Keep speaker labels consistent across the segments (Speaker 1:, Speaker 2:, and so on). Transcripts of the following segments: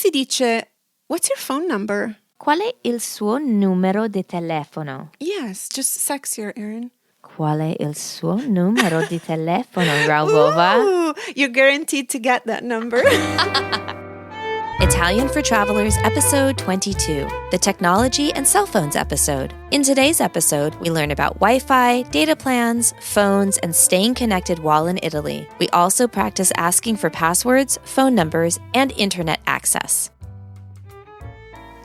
Speaker 1: si dice, what's your phone number?
Speaker 2: Qual è il suo numero di telefono?
Speaker 1: Yes, just sexier, Erin.
Speaker 2: Qual è il suo numero di telefono, Raulova?
Speaker 1: Ooh, you're guaranteed to get that number.
Speaker 3: Italian for Travelers, Episode 22, the Technology and Cell Phones episode. In today's episode, we learn about Wi-Fi, data plans, phones, and staying connected while in Italy. We also practice asking for passwords, phone numbers, and internet access.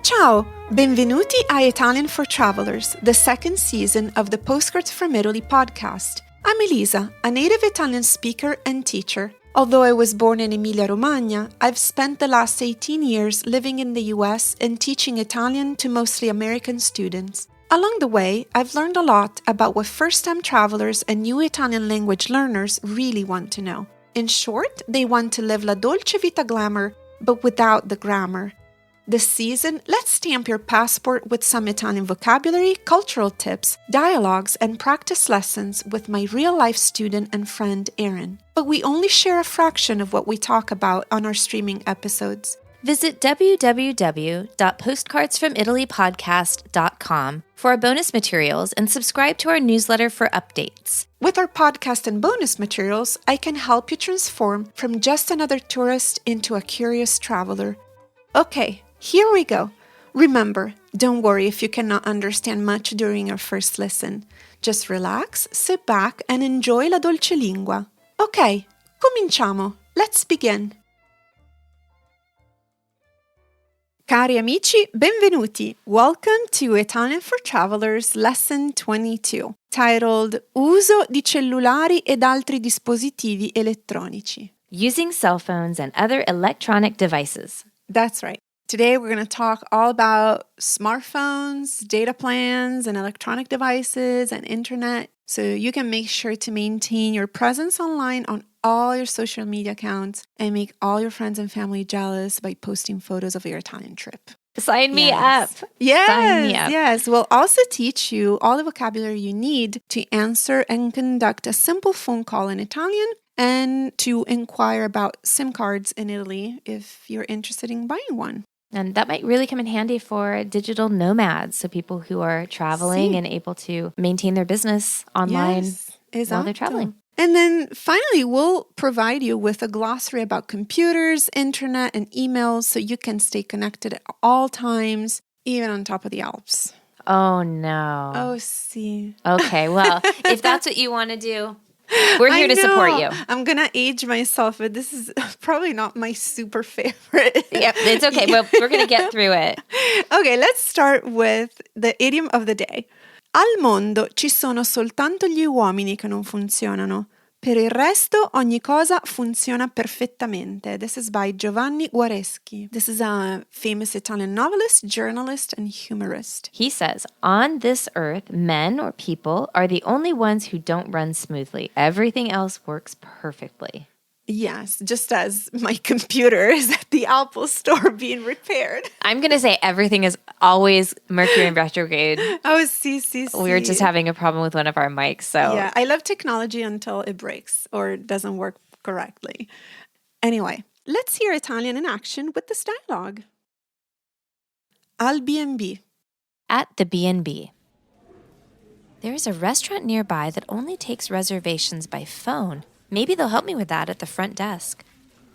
Speaker 1: Ciao! Benvenuti a Italian for Travelers, the second season of the Postcards from Italy podcast. I'm Elisa, a native Italian speaker and teacher. Although I was born in Emilia-Romagna, I've spent the last 18 years living in the US and teaching Italian to mostly American students. Along the way, I've learned a lot about what first-time travelers and new Italian language learners really want to know. In short, they want to live la Dolce Vita glamour, but without the grammar. This season, let's stamp your passport with some Italian vocabulary, cultural tips, dialogues, and practice lessons with my real-life student and friend, Erin. But we only share a fraction of what we talk about on our streaming episodes.
Speaker 3: Visit www.postcardsfromitalypodcast.com for our bonus materials and subscribe to our newsletter for updates.
Speaker 1: With our podcast and bonus materials, I can help you transform from just another tourist into a curious traveler. Okay, here we go. Remember, don't worry if you cannot understand much during your first listen. Just relax, sit back, and enjoy la dolce lingua. Ok, cominciamo. Let's begin. Cari amici, benvenuti. Welcome to Italian for Travelers Lesson 22, titled Uso di cellulari ed altri dispositivi elettronici.
Speaker 2: Using cell phones and other electronic devices.
Speaker 1: That's right. Today we're going to talk all about smartphones, data plans, and electronic devices and internet, so you can make sure to maintain your presence online on all your social media accounts and make all your friends and family jealous by posting photos of your Italian trip.
Speaker 2: Sign me up.
Speaker 1: Yes,
Speaker 2: Sign me up.
Speaker 1: yes. We'll also teach you all the vocabulary you need to answer and conduct a simple phone call in Italian and to inquire about SIM cards in Italy if you're interested in buying one.
Speaker 2: And that might really come in handy for digital nomads, so people who are traveling and able to maintain their business online while they're traveling.
Speaker 1: And then finally, we'll provide you with a glossary about computers, internet, and emails so you can stay connected at all times, even on top of the Alps.
Speaker 2: Oh, no.
Speaker 1: Oh, see.
Speaker 2: Okay, well, if that's what you want to do, we're here to support you.
Speaker 1: I'm going to age myself, but this is probably not my super favorite.
Speaker 2: Yep, it's okay. Well, we're going to get through it.
Speaker 1: Okay, let's start with the idiom of the day. Al mondo ci sono soltanto gli uomini che non funzionano. Per il resto ogni cosa funziona perfettamente. This is by Giovanni Guareschi. This is a famous Italian novelist, journalist, and humorist.
Speaker 2: He says, on this earth, men or people are the only ones who don't run smoothly. Everything else works perfectly.
Speaker 1: Yes, just as my computer is at the Apple store being repaired.
Speaker 2: I'm going to say everything is always Mercury in retrograde.
Speaker 1: Oh, see.
Speaker 2: We were just having a problem with one of our mics, so...
Speaker 1: Yeah, I love technology until it breaks or doesn't work correctly. Anyway, let's hear Italian in action with this dialogue. Al B&B.
Speaker 3: At the B&B. There is a restaurant nearby that only takes reservations by phone. Maybe they'll help me with that at the front desk.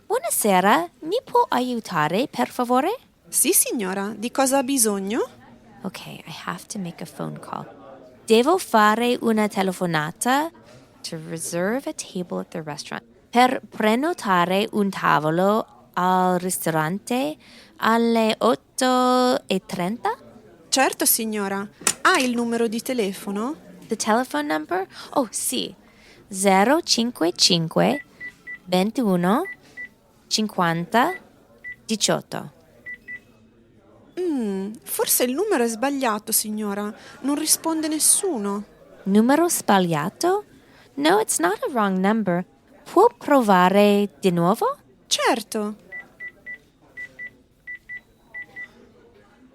Speaker 3: Buonasera, mi può aiutare, per favore?
Speaker 1: Sì, signora. Di cosa ha bisogno?
Speaker 3: Okay, I have to make a phone call. Devo fare una telefonata to reserve a table at the restaurant. Per prenotare un tavolo al ristorante alle 8:30?
Speaker 1: Certo, signora. Ha il numero di telefono?
Speaker 3: The telephone number? Oh, sì. 055 21 50 18.
Speaker 1: Forse il numero è sbagliato, signora. Non risponde nessuno.
Speaker 3: Numero sbagliato? No, it's not a wrong number. Può provare di nuovo?
Speaker 1: Certo.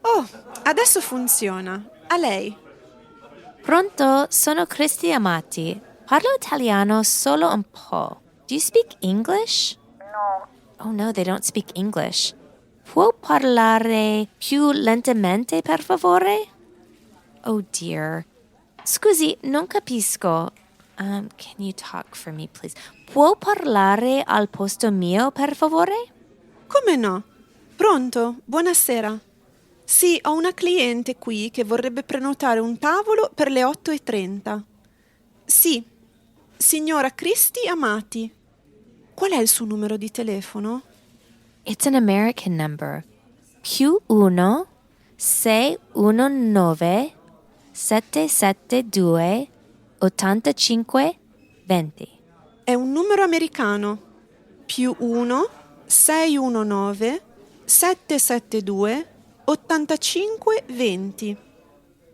Speaker 1: Oh, adesso funziona. A lei.
Speaker 3: Pronto, sono Cristi Amati. Parlo italiano solo un po'. Do you speak English?
Speaker 4: No,
Speaker 3: Oh no, they don't speak English. Può parlare più lentamente, per favore? Oh dear. Scusi, non capisco. Can you talk for me, please? Può parlare al posto mio, per favore?
Speaker 1: Come no? Pronto? Buonasera. Sì, ho una cliente qui che vorrebbe prenotare un tavolo per le 8:30. Sì, signora Cristi Amati. Qual è il suo numero di telefono?
Speaker 3: It's an American number. +1 619 772 85 20.
Speaker 1: È un numero americano. +1 619 772 85 20.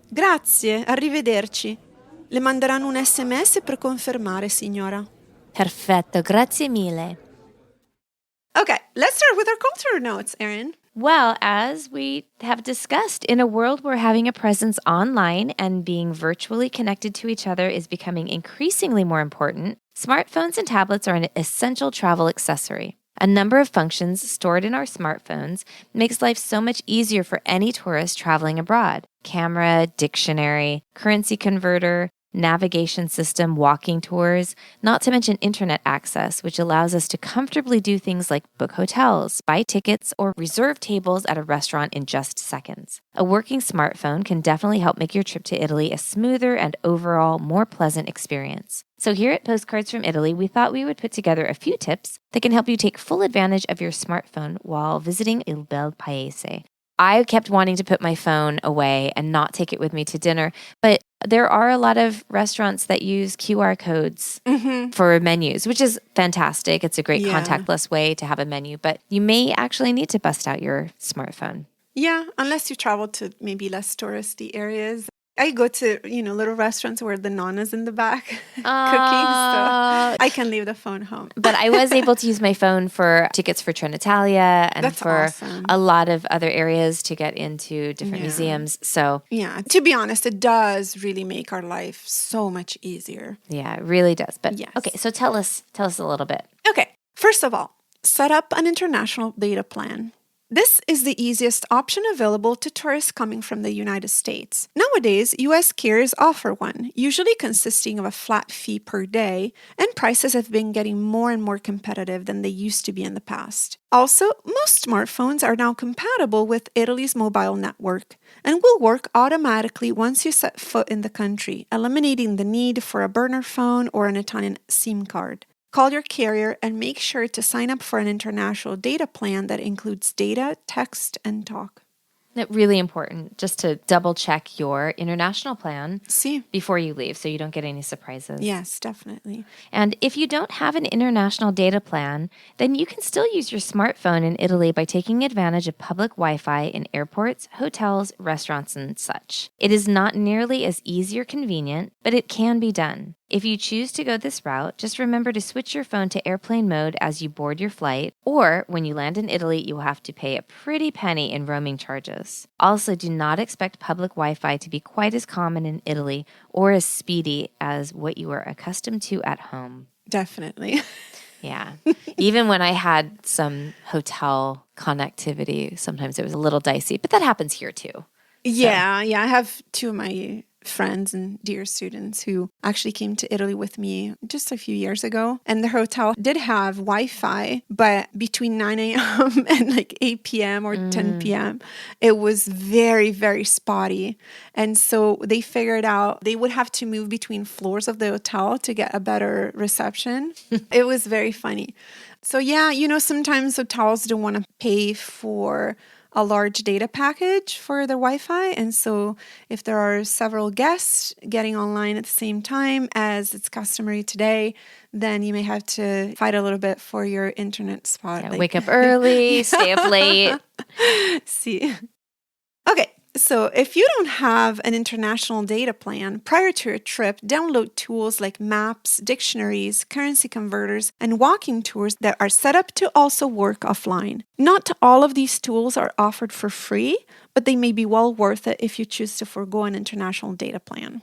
Speaker 1: Grazie, arrivederci. Le manderanno un SMS per confermare, signora.
Speaker 3: Perfetto, grazie mille.
Speaker 1: Okay, let's start with our culture notes, Erin.
Speaker 2: Well, as we have discussed, in a world where having a presence online and being virtually connected to each other is becoming increasingly more important, smartphones and tablets are an essential travel accessory. A number of functions stored in our smartphones makes life so much easier for any tourist traveling abroad. Camera, dictionary, currency converter, navigation system, walking tours, not to mention internet access, which allows us to comfortably do things like book hotels, buy tickets, or reserve tables at a restaurant in just seconds. A working smartphone can definitely help make your trip to Italy a smoother and overall more pleasant experience. So here at Postcards from Italy, we thought we would put together a few tips that can help you take full advantage of your smartphone while visiting Il Bel Paese. I kept wanting to put my phone away and not take it with me to dinner, but there are a lot of restaurants that use QR codes for menus, which is fantastic. It's a great contactless way to have a menu, but you may actually need to bust out your smartphone.
Speaker 1: Yeah, unless you travel to maybe less touristy areas. I go to, little restaurants where the nonna's in the back cooking, so I can leave the phone home.
Speaker 2: But I was able to use my phone for tickets for Trenitalia and
Speaker 1: That's
Speaker 2: for
Speaker 1: awesome.
Speaker 2: a lot of other areas to get into different museums. So
Speaker 1: yeah, to be honest, it does really make our life so much easier.
Speaker 2: yeah, it really does. But
Speaker 1: yes.
Speaker 2: Okay, so tell us a little bit.
Speaker 1: Okay, first of all, set up an international data plan. This is the easiest option available to tourists coming from the United States. Nowadays, US carriers offer one, usually consisting of a flat fee per day, and prices have been getting more and more competitive than they used to be in the past. Also, most smartphones are now compatible with Italy's mobile network and will work automatically once you set foot in the country, eliminating the need for a burner phone or an Italian SIM card. Call your carrier and make sure to sign up for an international data plan that includes data, text, and talk.
Speaker 2: It's really important just to double check your international plan before you leave so you don't get any surprises.
Speaker 1: Yes, definitely.
Speaker 2: And if you don't have an international data plan, then you can still use your smartphone in Italy by taking advantage of public Wi-Fi in airports, hotels, restaurants, and such. It is not nearly as easy or convenient, but it can be done. If you choose to go this route, just remember to switch your phone to airplane mode as you board your flight, or when you land in Italy, you will have to pay a pretty penny in roaming charges. Also, do not expect public Wi-Fi to be quite as common in Italy or as speedy as what you are accustomed to at home.
Speaker 1: Definitely.
Speaker 2: Yeah. Even when I had some hotel connectivity, sometimes it was a little dicey, but that happens here too.
Speaker 1: Yeah, I have two of my friends and dear students who actually came to Italy with me just a few years ago. And the hotel did have Wi-Fi, but between 9 a.m. and like 8 p.m. or 10 p.m., it was very, very spotty. And so they figured out they would have to move between floors of the hotel to get a better reception. It was very funny. So yeah, sometimes hotels don't want to pay for a large data package for their Wi-Fi. And so if there are several guests getting online at the same time as it's customary today, then you may have to fight a little bit for your internet spot.
Speaker 2: Yeah, wake up early, stay up late.
Speaker 1: Okay. So if you don't have an international data plan prior to your trip, download tools like maps, dictionaries, currency converters, and walking tours that are set up to also work offline. Not all of these tools are offered for free, but they may be well worth it if you choose to forgo an international data plan.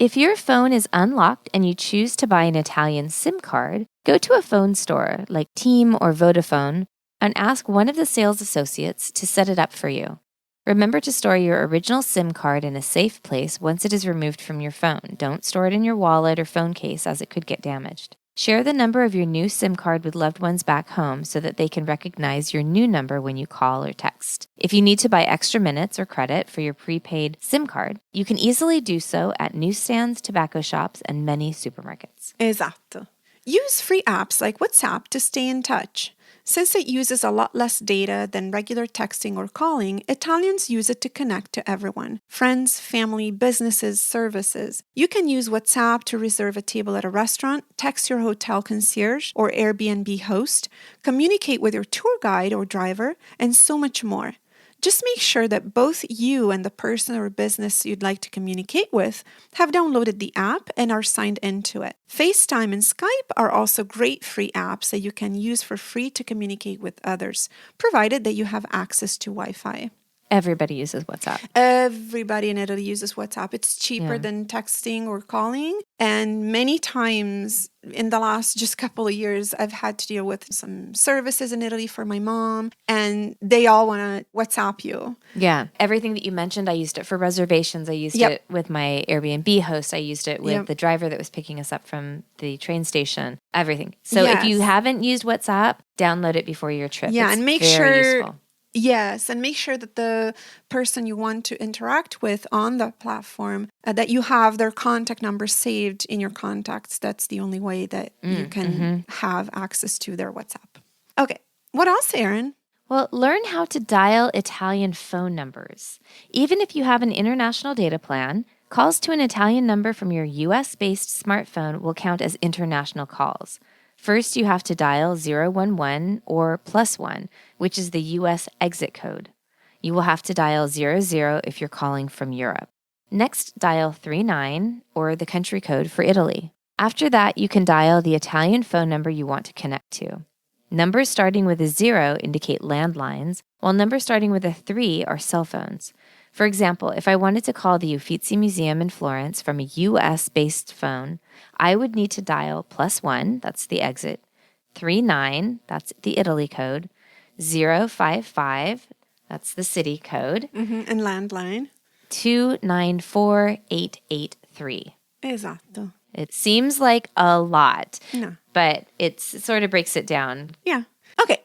Speaker 2: If your phone is unlocked and you choose to buy an Italian SIM card, go to a phone store like Team or Vodafone, and ask one of the sales associates to set it up for you. Remember to store your original SIM card in a safe place once it is removed from your phone. Don't store it in your wallet or phone case as it could get damaged. Share the number of your new SIM card with loved ones back home so that they can recognize your new number when you call or text. If you need to buy extra minutes or credit for your prepaid SIM card, you can easily do so at newsstands, tobacco shops, and many supermarkets.
Speaker 1: Esatto. Use free apps like WhatsApp to stay in touch. Since it uses a lot less data than regular texting or calling, Italians use it to connect to everyone. Friends, family, businesses, services. You can use WhatsApp to reserve a table at a restaurant, text your hotel concierge or Airbnb host, communicate with your tour guide or driver, and so much more. Just make sure that both you and the person or business you'd like to communicate with have downloaded the app and are signed into it. FaceTime and Skype are also great free apps that you can use for free to communicate with others, provided that you have access to Wi-Fi.
Speaker 2: Everybody uses WhatsApp.
Speaker 1: Everybody in Italy uses WhatsApp. It's cheaper than texting or calling. And many times in the last just couple of years, I've had to deal with some services in Italy for my mom, and they all want to WhatsApp you.
Speaker 2: Yeah. Everything that you mentioned, I used it for reservations. I used it with my Airbnb host. I used it with the driver that was picking us up from the train station. Everything. So if you haven't used WhatsApp, download it before your trip.
Speaker 1: Yeah,
Speaker 2: it's
Speaker 1: and make
Speaker 2: very
Speaker 1: sure...
Speaker 2: useful.
Speaker 1: Yes, and make sure that the person you want to interact with on the platform, that you have their contact number saved in your contacts. That's the only way that you can have access to their WhatsApp. Okay, what else, Erin?
Speaker 2: Well, learn how to dial Italian phone numbers. Even if you have an international data plan, calls to an Italian number from your US-based smartphone will count as international calls. First, you have to dial 011 or +1, which is the US exit code. You will have to dial 00 if you're calling from Europe. Next, dial 39 or the country code for Italy. After that, you can dial the Italian phone number you want to connect to. Numbers starting with a 0 indicate landlines, while numbers starting with a 3 are cell phones. For example, if I wanted to call the Uffizi Museum in Florence from a US-based phone, I would need to dial +1, that's the exit, 39, that's the Italy code, 055, that's the city code,
Speaker 1: And landline.
Speaker 2: 294883.
Speaker 1: Esatto.
Speaker 2: It seems like a lot,
Speaker 1: No.
Speaker 2: but it sort of breaks it down.
Speaker 1: Yeah. Okay.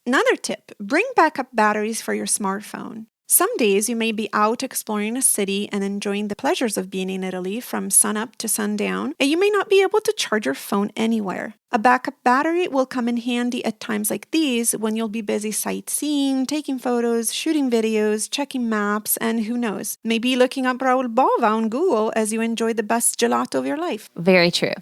Speaker 1: Another tip, bring backup batteries for your smartphone. Some days you may be out exploring a city and enjoying the pleasures of being in Italy from sunup to sundown, and you may not be able to charge your phone anywhere. A backup battery will come in handy at times like these when you'll be busy sightseeing, taking photos, shooting videos, checking maps, and who knows, maybe looking up Raul Bova on Google as you enjoy the best gelato of your life.
Speaker 2: Very true.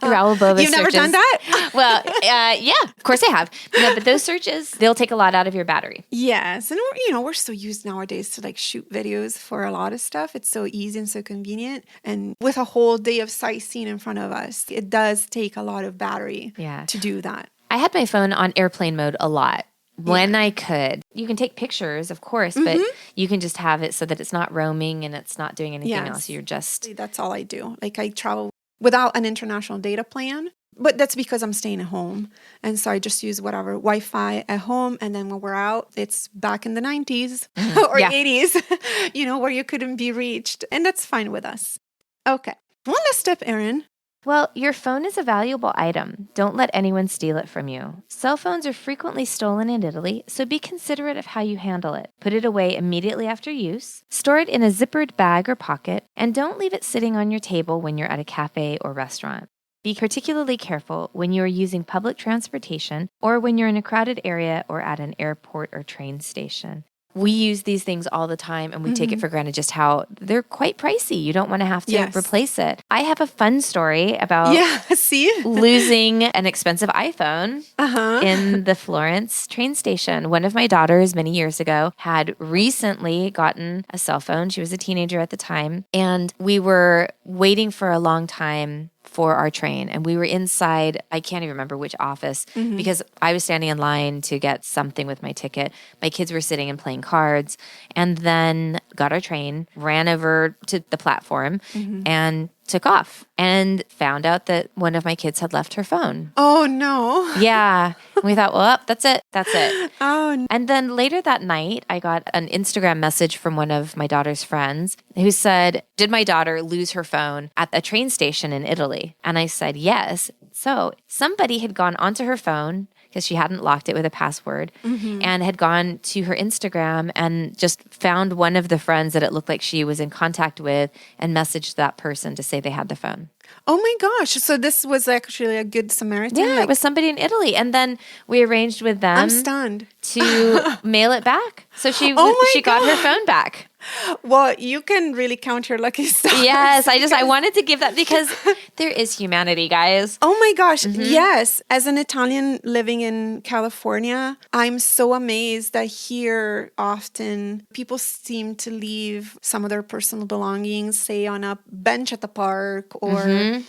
Speaker 2: Raul Bova
Speaker 1: You've never done that?
Speaker 2: Well, yeah, of course I have. No, but those searches, they'll take a lot out of your battery.
Speaker 1: Yes. And we're so used nowadays to shoot videos for a lot of stuff. It's so easy and so convenient. And with a whole day of sightseeing in front of us, it does take a lot of battery to do that.
Speaker 2: I had my phone on airplane mode a lot when I could. You can take pictures, of course, but you can just have it so that it's not roaming and it's not doing anything else. You're just...
Speaker 1: That's all I do. I travel without an international data plan. But that's because I'm staying at home. And so I just use whatever Wi-Fi at home. And then when we're out, it's back in the 90s or 80s, where you couldn't be reached. And that's fine with us. Okay. One last tip, Erin.
Speaker 2: Well, your phone is a valuable item. Don't let anyone steal it from you. Cell phones are frequently stolen in Italy, so be considerate of how you handle it. Put it away immediately after use, store it in a zippered bag or pocket, and don't leave it sitting on your table when you're at a cafe or restaurant. Be particularly careful when you are using public transportation or when you're in a crowded area or at an airport or train station. We use these things all the time and we take it for granted just how they're quite pricey. You don't want to have to replace it. I have a fun story about losing an expensive iPhone in the Florence train station. One of my daughters many years ago had recently gotten a cell phone. She was a teenager at the time. And we were waiting for a long time for our train. And we were inside, I can't even remember which office, because I was standing in line to get something with my ticket. My kids were sitting and playing cards, and then got our train, ran over to the platform, and took off and found out that one of my kids had left her phone.
Speaker 1: Oh, no.
Speaker 2: Yeah. We thought, well, that's it. That's it.
Speaker 1: Oh, no.
Speaker 2: And then later that night, I got an Instagram message from one of my daughter's friends who said, did my daughter lose her phone at a train station in Italy? And I said, yes. So somebody had gone onto her phone because she hadn't locked it with a password and had gone to her Instagram and just found one of the friends that it looked like she was in contact with and messaged that person to say they had the phone.
Speaker 1: Oh my gosh. So this was actually a good Samaritan?
Speaker 2: Yeah, it was somebody in Italy. And then we arranged with them
Speaker 1: I'm stunned.
Speaker 2: to mail it back. So she got her phone back.
Speaker 1: Well, you can really count your lucky stars.
Speaker 2: Yes, I wanted to give that because there is humanity, guys.
Speaker 1: Oh my gosh, yes. As an Italian living in California, I'm so amazed that here often people seem to leave some of their personal belongings, say on a bench at the park or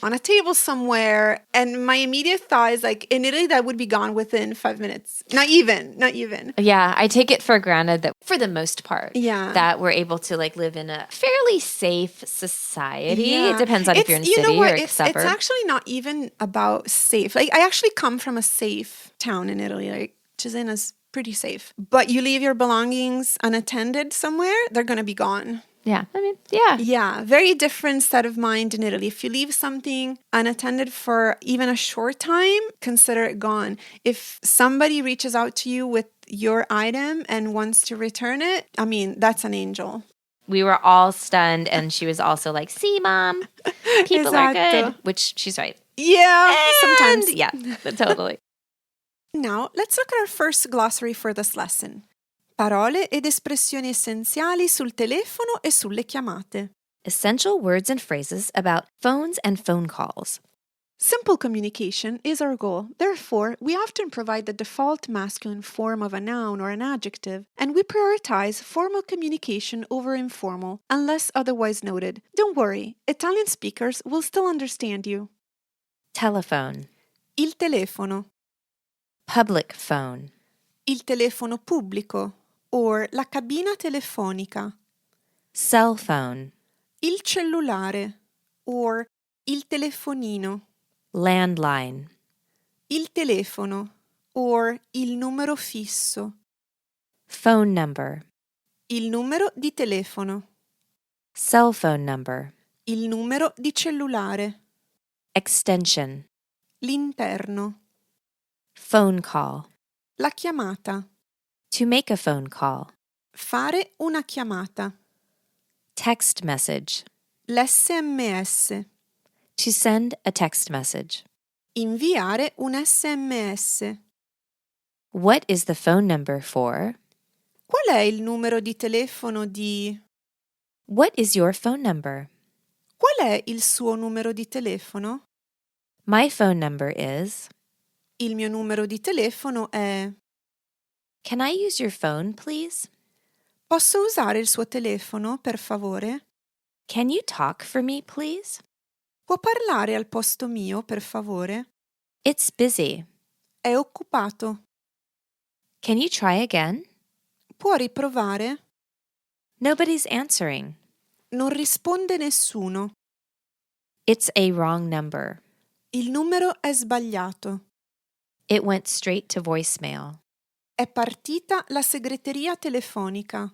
Speaker 1: on a table somewhere. And my immediate thought is like, in Italy, that would be gone within 5 minutes. Not even.
Speaker 2: Yeah, I take it for granted that for the most part,
Speaker 1: Yeah.
Speaker 2: that we're able to like live in a fairly safe society.
Speaker 1: Yeah.
Speaker 2: It depends on if you're in
Speaker 1: You know
Speaker 2: city
Speaker 1: what?
Speaker 2: or suburb.
Speaker 1: It's actually not even about safe. Like, I actually come from a safe town in Italy. Like, Cesana's pretty safe. But you leave your belongings unattended somewhere, they're going to be gone.
Speaker 2: Yeah, I mean, yeah.
Speaker 1: Yeah, very different set of mind in Italy. If you leave something unattended for even a short time, consider it gone. If somebody reaches out to you with your item and wants to return it, I mean, that's an angel.
Speaker 2: We were all stunned, and she was also like, see, Mom, people are good, which she's right.
Speaker 1: Yeah, sometimes.
Speaker 2: Yeah, totally.
Speaker 1: Now, let's look at our first glossary for this lesson. Parole ed espressioni essenziali sul telefono e sulle chiamate.
Speaker 3: Essential words and phrases about phones and phone calls.
Speaker 1: Simple communication is our goal. Therefore, we often provide the default masculine form of a noun or an adjective, and we prioritize formal communication over informal, unless otherwise noted. Don't worry, Italian speakers will still understand you.
Speaker 3: Telephone.
Speaker 1: Il telefono.
Speaker 3: Public phone.
Speaker 1: Il telefono pubblico, or la cabina telefonica.
Speaker 3: Cell phone.
Speaker 1: Il cellulare, or il telefonino.
Speaker 3: Landline.
Speaker 1: Il telefono, or il numero fisso.
Speaker 3: Phone number.
Speaker 1: Il numero di telefono.
Speaker 3: Cell phone number.
Speaker 1: Il numero di cellulare.
Speaker 3: Extension.
Speaker 1: L'interno.
Speaker 3: Phone call.
Speaker 1: La chiamata.
Speaker 3: To make a phone call.
Speaker 1: Fare una chiamata.
Speaker 3: Text message.
Speaker 1: L'SMS.
Speaker 3: To send a text message.
Speaker 1: Inviare un SMS.
Speaker 3: What is the phone number for?
Speaker 1: Qual è il numero di telefono di...
Speaker 3: What is your phone number?
Speaker 1: Qual è il suo numero di telefono?
Speaker 3: My phone number is...
Speaker 1: Il mio numero di telefono è...
Speaker 3: Can I use your phone, please?
Speaker 1: Posso usare il suo telefono, per favore?
Speaker 3: Can you talk for me, please?
Speaker 1: Può parlare al posto mio, per favore?
Speaker 3: It's busy.
Speaker 1: È occupato.
Speaker 3: Can you try again?
Speaker 1: Può riprovare?
Speaker 3: Nobody's answering.
Speaker 1: Non risponde nessuno.
Speaker 3: It's a wrong number.
Speaker 1: Il numero è sbagliato.
Speaker 3: It went straight to voicemail.
Speaker 1: È partita la segreteria telefonica.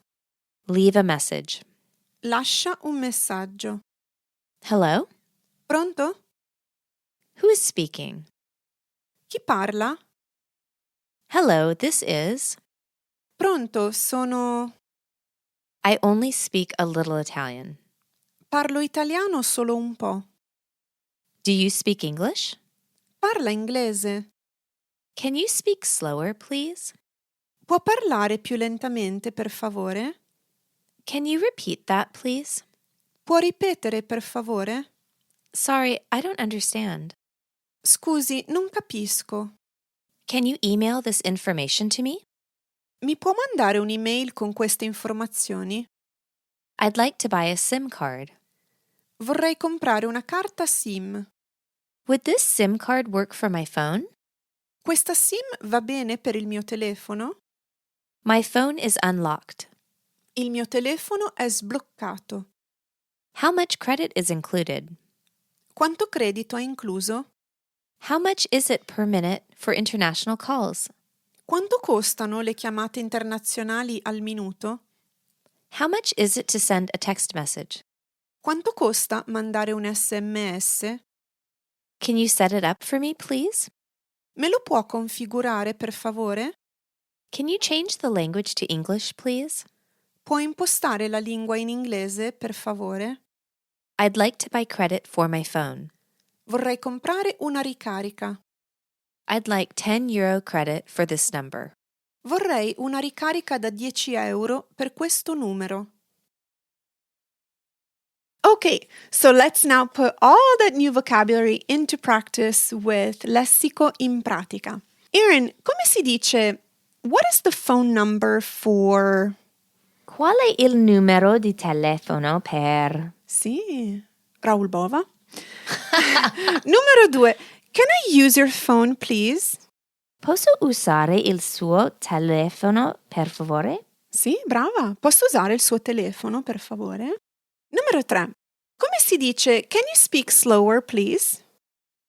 Speaker 3: Leave a message.
Speaker 1: Lascia un messaggio.
Speaker 3: Hello?
Speaker 1: Pronto?
Speaker 3: Who is speaking?
Speaker 1: Chi parla?
Speaker 3: Hello, this is...
Speaker 1: Pronto, sono...
Speaker 3: I only speak a little Italian.
Speaker 1: Parlo italiano solo un po'.
Speaker 3: Do you speak English?
Speaker 1: Parla inglese.
Speaker 3: Can you speak slower, please?
Speaker 1: Può parlare più lentamente, per favore?
Speaker 3: Can you repeat that, please?
Speaker 1: Può ripetere, per favore?
Speaker 3: Sorry, I don't understand.
Speaker 1: Scusi, non capisco.
Speaker 3: Can you email this information to me?
Speaker 1: Mi può mandare un'email con queste informazioni?
Speaker 3: I'd like to buy a SIM card.
Speaker 1: Vorrei comprare una carta SIM.
Speaker 3: Would this SIM card work for my phone?
Speaker 1: Questa SIM va bene per il mio telefono?
Speaker 3: My phone is unlocked.
Speaker 1: Il mio telefono è sbloccato.
Speaker 3: How much credit is included?
Speaker 1: Quanto credito è incluso?
Speaker 3: How much is it per minute for international calls?
Speaker 1: Quanto costano le chiamate internazionali al minuto?
Speaker 3: How much is it to send a text message?
Speaker 1: Quanto costa mandare un SMS?
Speaker 3: Can you set it up for me, please?
Speaker 1: Me lo può configurare, per favore?
Speaker 3: Can you change the language to English, please?
Speaker 1: Può impostare la lingua in inglese, per favore?
Speaker 3: I'd like to buy credit for my phone.
Speaker 1: Vorrei comprare una ricarica.
Speaker 3: I'd like €10 credit for this number.
Speaker 1: Vorrei una ricarica da 10 euro per questo numero. Okay, so let's now put all that new vocabulary into practice with Lessico in pratica. Erin, come si dice, what is the phone number for...
Speaker 2: Qual è il numero di telefono per...
Speaker 1: Sì, Raul Bova. Numero 2, can I use your phone, please?
Speaker 2: Posso usare il suo telefono, per favore?
Speaker 1: Sì, brava. Posso usare il suo telefono, per favore? Numero 3, come si dice, can you speak slower, please?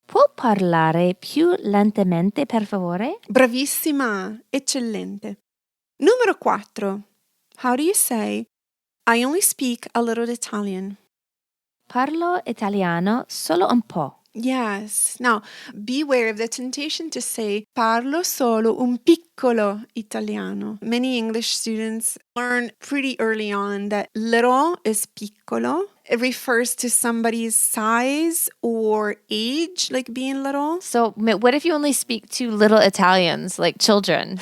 Speaker 2: Può parlare più lentamente, per favore?
Speaker 1: Bravissima, eccellente. Numero 4, how do you say, I only speak a little Italian?
Speaker 2: Parlo italiano solo un po'.
Speaker 1: Yes. Now, beware of the temptation to say parlo solo un piccolo italiano. Many English students learn pretty early on that little is piccolo. It refers to somebody's size or age, like being little.
Speaker 2: So what if you only speak to little Italians, like children?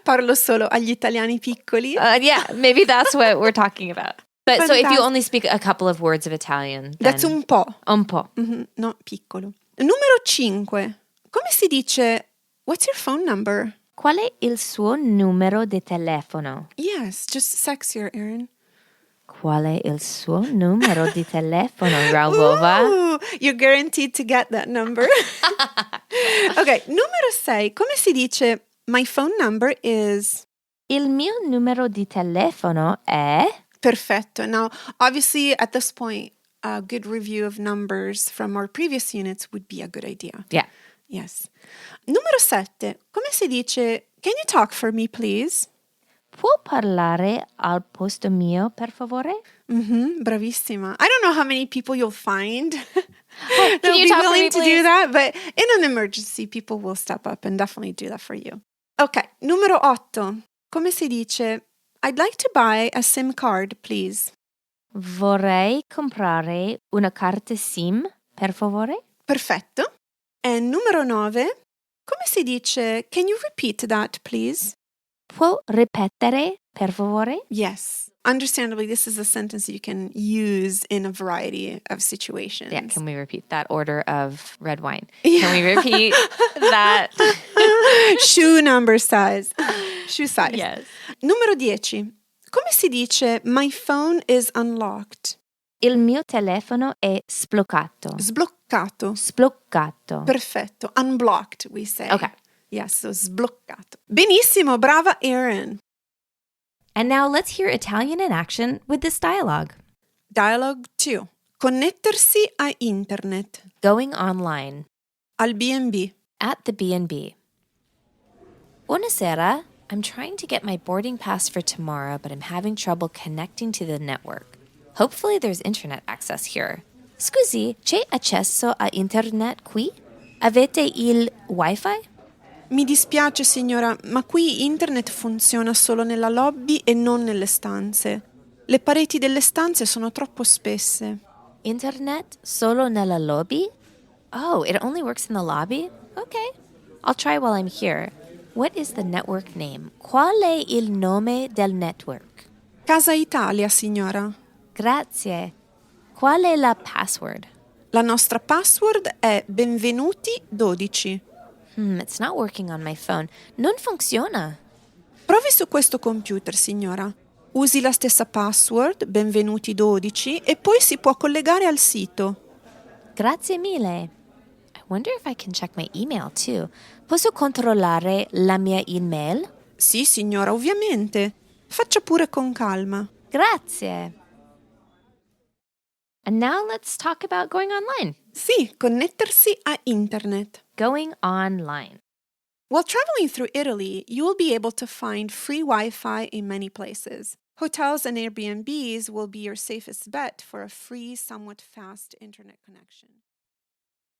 Speaker 1: Parlo solo agli italiani piccoli.
Speaker 2: Yeah, maybe that's what we're talking about. But so if you
Speaker 1: Fantastic.
Speaker 2: only speak a couple of words of Italian,
Speaker 1: That's
Speaker 2: then
Speaker 1: un po'.
Speaker 2: un po'.
Speaker 1: No, piccolo. Numero 5. Come si dice, what's your phone number?
Speaker 2: Qual è il suo numero di telefono?
Speaker 1: Yes, just sexier, Erin.
Speaker 2: Qual è il suo numero di telefono, Raulova?
Speaker 1: Ooh, you're guaranteed to get that number. Okay, numero 6. Come si dice, my phone number is...
Speaker 2: Il mio numero di telefono è...
Speaker 1: Perfetto. Now, obviously, at this point, a good review of numbers from our previous units would be a good idea.
Speaker 2: Yeah.
Speaker 1: Yes. Numero 7. Come si dice, can you talk for me, please?
Speaker 2: Può parlare al posto mio, per favore?
Speaker 1: Bravissima. I don't know how many people you'll find
Speaker 2: Can
Speaker 1: that'll
Speaker 2: you
Speaker 1: be
Speaker 2: talk for
Speaker 1: willing
Speaker 2: me,
Speaker 1: to do
Speaker 2: please?
Speaker 1: that, but in an emergency, people will step up and definitely do that for you. Okay, numero 8. Come si dice, I'd like to buy a SIM card, please.
Speaker 2: Vorrei comprare una carta SIM, per favore?
Speaker 1: Perfetto. E numero 9. Come si dice, can you repeat that, please?
Speaker 2: Può ripetere, per favore?
Speaker 1: Yes. Understandably, this is a sentence you can use in a variety of situations.
Speaker 2: Yeah, can we repeat that order of red wine?
Speaker 1: Yeah.
Speaker 2: Can we repeat that?
Speaker 1: Shoe number size. Shoe size.
Speaker 2: Yes.
Speaker 1: Numero 10. Come si dice, my phone is unlocked?
Speaker 2: Il mio telefono è sbloccato.
Speaker 1: Sbloccato.
Speaker 2: Sbloccato.
Speaker 1: Perfetto. Unblocked, we say.
Speaker 2: Okay.
Speaker 1: Yes, so sbloccato. Benissimo, brava Erin.
Speaker 3: And now let's hear Italian in action with this dialogue.
Speaker 1: Dialogue 2. Connettersi a internet.
Speaker 3: Going online.
Speaker 1: Al B&B.
Speaker 3: At the B&B. Buonasera. I'm trying to get my boarding pass for tomorrow, but I'm having trouble connecting to the network. Hopefully there's internet access here. Scusi, c'è accesso a internet qui? Avete il Wi-Fi?
Speaker 1: Mi dispiace signora, ma qui internet funziona solo nella lobby e non nelle stanze. Le pareti delle stanze sono troppo spesse.
Speaker 3: Internet solo nella lobby? Oh, it only works in the lobby? Okay. I'll try while I'm here. What is the network name? Qual è il nome del network?
Speaker 1: Casa Italia, signora.
Speaker 3: Grazie. Qual è la password?
Speaker 1: La nostra password è benvenuti 12.
Speaker 3: It's not working on my phone. Non funziona.
Speaker 1: Provi su questo computer, signora. Usi la stessa password, benvenuti 12, e poi si può collegare al sito.
Speaker 3: Grazie mille. I wonder if I can check my email too. Posso controllare la mia email?
Speaker 1: Sì, signora, ovviamente. Faccia pure con calma.
Speaker 3: Grazie.
Speaker 2: And now let's talk about going online.
Speaker 1: Sì, connettersi a internet.
Speaker 2: Going online.
Speaker 1: While traveling through Italy, you will be able to find free Wi-Fi in many places. Hotels and Airbnbs will be your safest bet for a free, somewhat fast internet connection.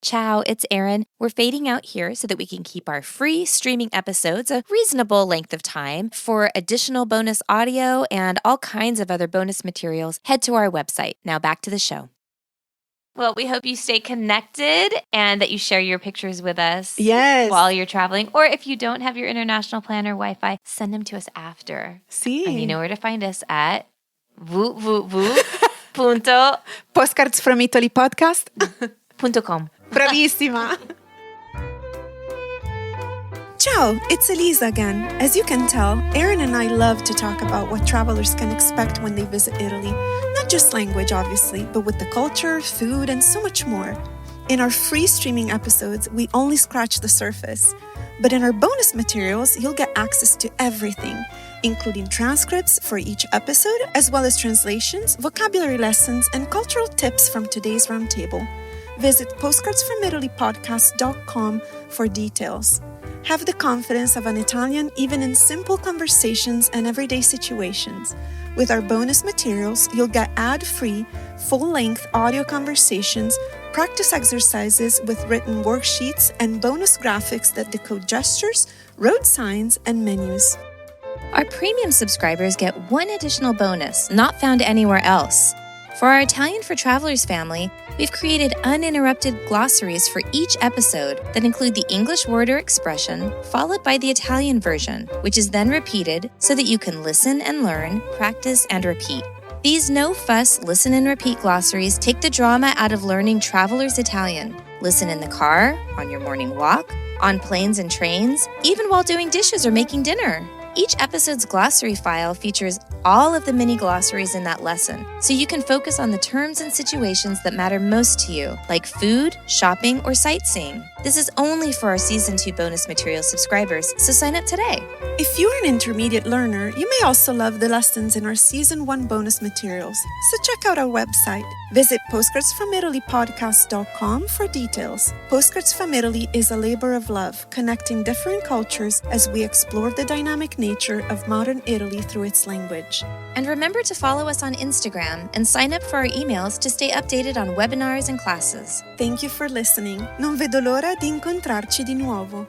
Speaker 3: Ciao, it's Erin. We're fading out here so that we can keep our free streaming episodes a reasonable length of time. For additional bonus audio and all kinds of other bonus materials, head to our website. Now back to the show.
Speaker 2: Well, we hope you stay connected and that you share your pictures with us
Speaker 1: While
Speaker 2: you're traveling. Or if you don't have your international plan or Wi-Fi, send them to us after.
Speaker 1: Sì.
Speaker 2: And you know where to find us at www.
Speaker 1: postcardsfromitalypodcast.com. Bravissima! Ciao, it's Elisa again. As you can tell, Erin and I love to talk about what travelers can expect when they visit Italy. Not just language, obviously, but with the culture, food, and so much more. In our free streaming episodes, we only scratch the surface. But in our bonus materials, you'll get access to everything, including transcripts for each episode, as well as translations, vocabulary lessons, and cultural tips from today's roundtable. Visit postcardsfromitalypodcast.com for details. Have the confidence of an Italian even in simple conversations and everyday situations. With our bonus materials, you'll get ad-free, full-length audio conversations, practice exercises with written worksheets, and bonus graphics that decode gestures, road signs, and menus.
Speaker 3: Our premium subscribers get one additional bonus not found anywhere else. For our Italian for Travelers family, we've created uninterrupted glossaries for each episode that include the English word or expression, followed by the Italian version, which is then repeated so that you can listen and learn, practice, and repeat. These no-fuss listen and repeat glossaries take the drama out of learning travelers' Italian. Listen in the car, on your morning walk, on planes and trains, even while doing dishes or making dinner. Each episode's glossary file features all of the mini-glossaries in that lesson, so you can focus on the terms and situations that matter most to you, like food, shopping, or sightseeing. This is only for our Season 2 bonus material subscribers, so sign up today.
Speaker 1: If you're an intermediate learner, you may also love the lessons in our Season 1 bonus materials, so check out our website. Visit postcardsfromitalypodcast.com for details. Postcards from Italy is a labor of love, connecting different cultures as we explore the dynamic nature of modern Italy through its language.
Speaker 3: And remember to follow us on Instagram and sign up for our emails to stay updated on webinars and classes.
Speaker 1: Thank you for listening. Non vedo l'ora di incontrarci di nuovo.